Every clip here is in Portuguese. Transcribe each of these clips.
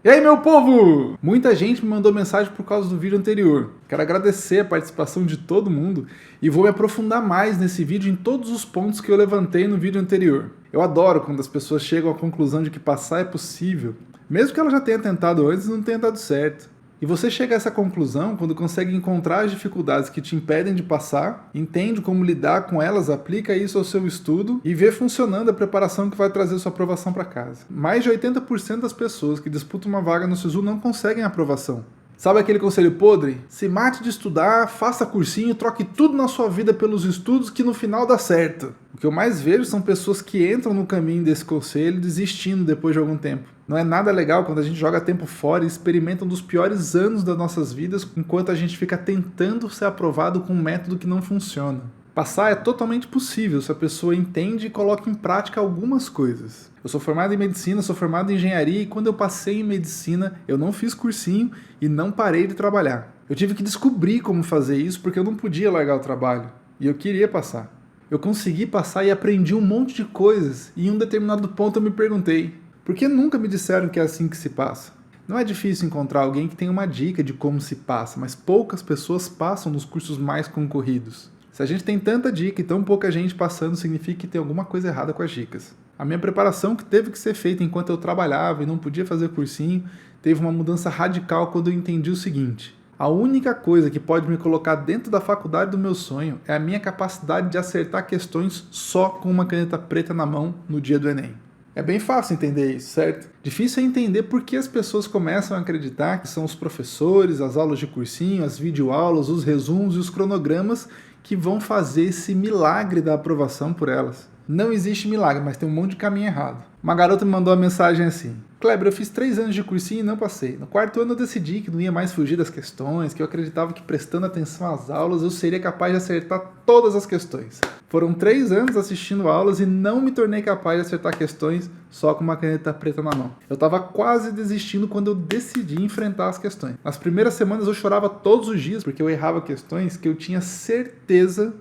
E aí, meu povo! Muita gente me mandou mensagem por causa do vídeo anterior. Quero agradecer a participação de todo mundo e vou me aprofundar mais nesse vídeo em todos os pontos que eu levantei no vídeo anterior. Eu adoro quando as pessoas chegam à conclusão de que passar é possível, mesmo que ela já tenha tentado antes e não tenha dado certo. E você chega a essa conclusão quando consegue encontrar as dificuldades que te impedem de passar, entende como lidar com elas, aplica isso ao seu estudo e vê funcionando a preparação que vai trazer sua aprovação para casa. Mais de 80% das pessoas que disputam uma vaga no SISU não conseguem a aprovação. Sabe aquele conselho podre? Se mate de estudar, faça cursinho, troque tudo na sua vida pelos estudos que no final dá certo. O que eu mais vejo são pessoas que entram no caminho desse conselho desistindo depois de algum tempo. Não é nada legal quando a gente joga tempo fora e experimenta um dos piores anos das nossas vidas enquanto a gente fica tentando ser aprovado com um método que não funciona. Passar é totalmente possível se a pessoa entende e coloca em prática algumas coisas. Eu sou formado em medicina, sou formado em engenharia e quando eu passei em medicina eu não fiz cursinho e não parei de trabalhar. Eu tive que descobrir como fazer isso porque eu não podia largar o trabalho e eu queria passar. Eu consegui passar e aprendi um monte de coisas e em um determinado ponto eu me perguntei: por que nunca me disseram que é assim que se passa? Não é difícil encontrar alguém que tenha uma dica de como se passa, mas poucas pessoas passam nos cursos mais concorridos. Se a gente tem tanta dica e tão pouca gente passando, significa que tem alguma coisa errada com as dicas. A minha preparação, que teve que ser feita enquanto eu trabalhava e não podia fazer cursinho, teve uma mudança radical quando eu entendi o seguinte: a única coisa que pode me colocar dentro da faculdade do meu sonho é a minha capacidade de acertar questões só com uma caneta preta na mão no dia do Enem. É bem fácil entender isso, certo? Difícil é entender por que as pessoas começam a acreditar que são os professores, as aulas de cursinho, as videoaulas, os resumos e os cronogramas que vão fazer esse milagre da aprovação por elas. Não existe milagre, mas tem um monte de caminho errado. Uma garota me mandou uma mensagem assim: Kleber, eu fiz 3 anos de cursinho e não passei. No 4º ano eu decidi que não ia mais fugir das questões, que eu acreditava que prestando atenção às aulas eu seria capaz de acertar todas as questões. Foram 3 anos assistindo aulas e não me tornei capaz de acertar questões só com uma caneta preta na mão. Eu estava quase desistindo quando eu decidi enfrentar as questões. Nas primeiras semanas eu chorava todos os dias porque eu errava questões que eu tinha certeza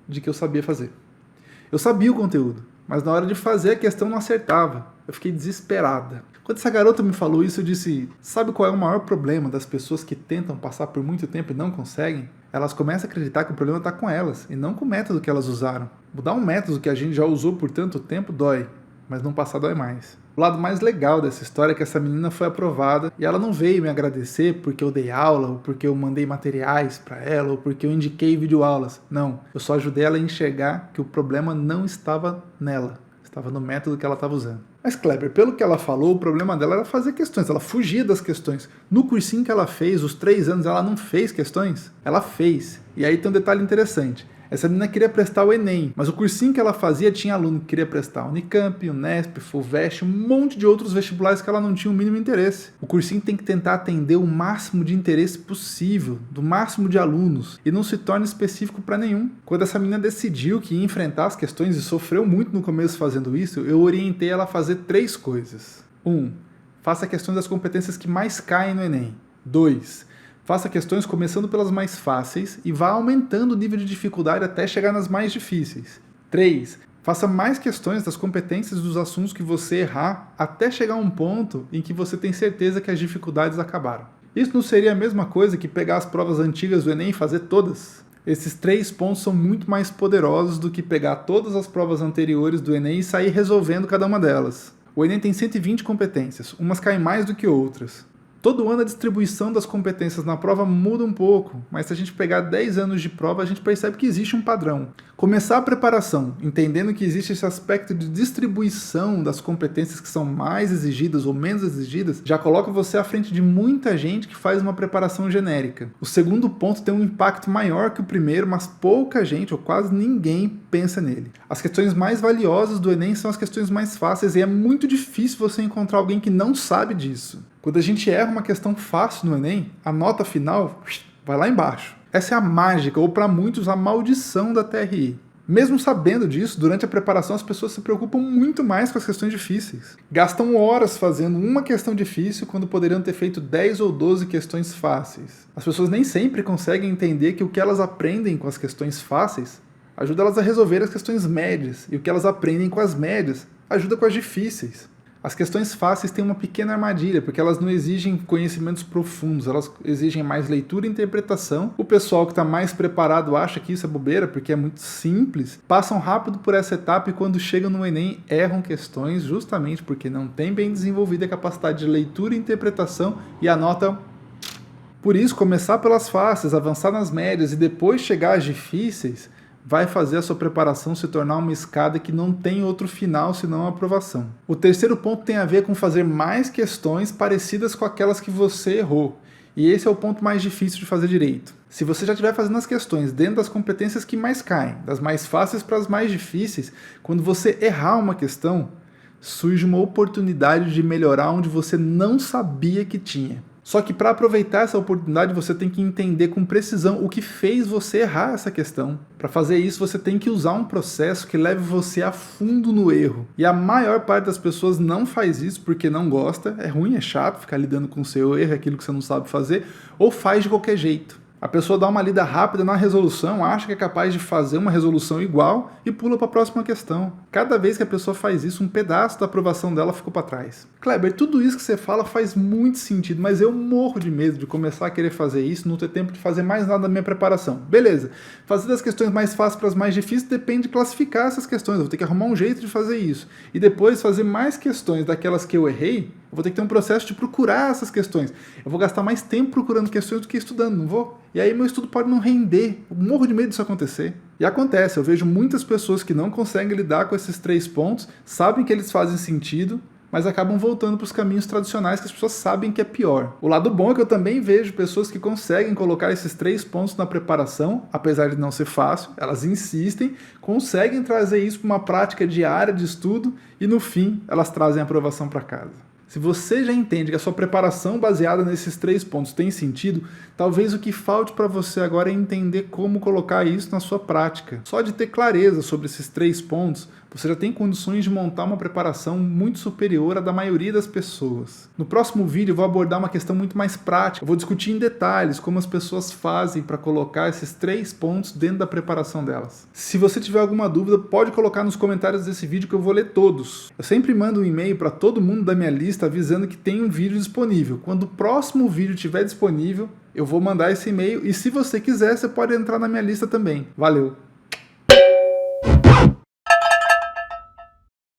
de que eu sabia fazer. Eu sabia o conteúdo, mas na hora de fazer a questão não acertava. Eu fiquei desesperada. Quando essa garota me falou isso, eu disse: sabe qual é o maior problema das pessoas que tentam passar por muito tempo e não conseguem? Elas começam a acreditar que o problema está com elas, e não com o método que elas usaram. Mudar um método que a gente já usou por tanto tempo dói, mas não passar dói mais. O lado mais legal dessa história é que essa menina foi aprovada e ela não veio me agradecer porque eu dei aula, ou porque eu mandei materiais para ela, ou porque eu indiquei videoaulas. Não, eu só ajudei ela a enxergar que o problema não estava nela, estava no método que ela estava usando. Mas Kleber, pelo que ela falou, o problema dela era fazer questões, ela fugia das questões. No cursinho que ela fez, os 3 anos, ela não fez questões? Ela fez. E aí tem um detalhe interessante. Essa menina queria prestar o Enem, mas o cursinho que ela fazia tinha aluno que queria prestar Unicamp, Unesp, FUVEST, um monte de outros vestibulares que ela não tinha o mínimo interesse. O cursinho tem que tentar atender o máximo de interesse possível, do máximo de alunos, e não se torna específico para nenhum. Quando essa menina decidiu que ia enfrentar as questões e sofreu muito no começo fazendo isso, eu orientei ela a fazer 3 coisas. 1. Faça questões das competências que mais caem no Enem. 2. Faça questões começando pelas mais fáceis e vá aumentando o nível de dificuldade até chegar nas mais difíceis. 3. Faça mais questões das competências dos assuntos que você errar até chegar a um ponto em que você tem certeza que as dificuldades acabaram. Isso não seria a mesma coisa que pegar as provas antigas do Enem e fazer todas? Esses 3 pontos são muito mais poderosos do que pegar todas as provas anteriores do Enem e sair resolvendo cada uma delas. O Enem tem 120 competências, umas caem mais do que outras. Todo ano a distribuição das competências na prova muda um pouco, mas se a gente pegar 10 anos de prova, a gente percebe que existe um padrão. Começar a preparação, entendendo que existe esse aspecto de distribuição das competências que são mais exigidas ou menos exigidas, já coloca você à frente de muita gente que faz uma preparação genérica. O segundo ponto tem um impacto maior que o primeiro, mas pouca gente, ou quase ninguém, pensa nele. As questões mais valiosas do Enem são as questões mais fáceis e é muito difícil você encontrar alguém que não sabe disso. Quando a gente erra uma questão fácil no Enem, a nota final vai lá embaixo. Essa é a mágica, ou para muitos, a maldição da TRI. Mesmo sabendo disso, durante a preparação as pessoas se preocupam muito mais com as questões difíceis. Gastam horas fazendo uma questão difícil quando poderiam ter feito 10 ou 12 questões fáceis. As pessoas nem sempre conseguem entender que o que elas aprendem com as questões fáceis ajuda elas a resolver as questões médias, e o que elas aprendem com as médias ajuda com as difíceis. As questões fáceis têm uma pequena armadilha, porque elas não exigem conhecimentos profundos, elas exigem mais leitura e interpretação. O pessoal que está mais preparado acha que isso é bobeira, porque é muito simples, passam rápido por essa etapa e quando chegam no Enem erram questões, justamente porque não tem bem desenvolvida a capacidade de leitura e interpretação e anotam. Por isso, começar pelas fáceis, avançar nas médias e depois chegar às difíceis vai fazer a sua preparação se tornar uma escada que não tem outro final senão a aprovação. O terceiro ponto tem a ver com fazer mais questões parecidas com aquelas que você errou. E esse é o ponto mais difícil de fazer direito. Se você já estiver fazendo as questões dentro das competências que mais caem, das mais fáceis para as mais difíceis, quando você errar uma questão, surge uma oportunidade de melhorar onde você não sabia que tinha. Só que para aproveitar essa oportunidade você tem que entender com precisão o que fez você errar essa questão. Para fazer isso você tem que usar um processo que leve você a fundo no erro. E a maior parte das pessoas não faz isso porque não gosta, é ruim, é chato ficar lidando com o seu erro, aquilo que você não sabe fazer, ou faz de qualquer jeito. A pessoa dá uma lida rápida na resolução, acha que é capaz de fazer uma resolução igual e pula para a próxima questão. Cada vez que a pessoa faz isso, um pedaço da aprovação dela ficou para trás. Kleber, tudo isso que você fala faz muito sentido, mas eu morro de medo de começar a querer fazer isso, não ter tempo de fazer mais nada na minha preparação. Beleza, fazer das questões mais fáceis para as mais difíceis depende de classificar essas questões, eu vou ter que arrumar um jeito de fazer isso. E depois fazer mais questões daquelas que eu errei, eu vou ter que ter um processo de procurar essas questões. Eu vou gastar mais tempo procurando questões do que estudando, não vou? E aí meu estudo pode não render. Eu morro de medo disso acontecer. E acontece, eu vejo muitas pessoas que não conseguem lidar com esses 3 pontos, sabem que eles fazem sentido, mas acabam voltando para os caminhos tradicionais que as pessoas sabem que é pior. O lado bom é que eu também vejo pessoas que conseguem colocar esses 3 pontos na preparação, apesar de não ser fácil, elas insistem, conseguem trazer isso para uma prática diária de estudo e no fim elas trazem a aprovação para casa. Se você já entende que a sua preparação baseada nesses 3 pontos tem sentido, talvez o que falte para você agora é entender como colocar isso na sua prática. Só de ter clareza sobre esses 3 pontos, você já tem condições de montar uma preparação muito superior à da maioria das pessoas. No próximo vídeo eu vou abordar uma questão muito mais prática. Eu vou discutir em detalhes como as pessoas fazem para colocar esses 3 pontos dentro da preparação delas. Se você tiver alguma dúvida, pode colocar nos comentários desse vídeo que eu vou ler todos. Eu sempre mando um e-mail para todo mundo da minha lista avisando que tem um vídeo disponível. Quando o próximo vídeo estiver disponível, eu vou mandar esse e-mail e se você quiser, você pode entrar na minha lista também. Valeu!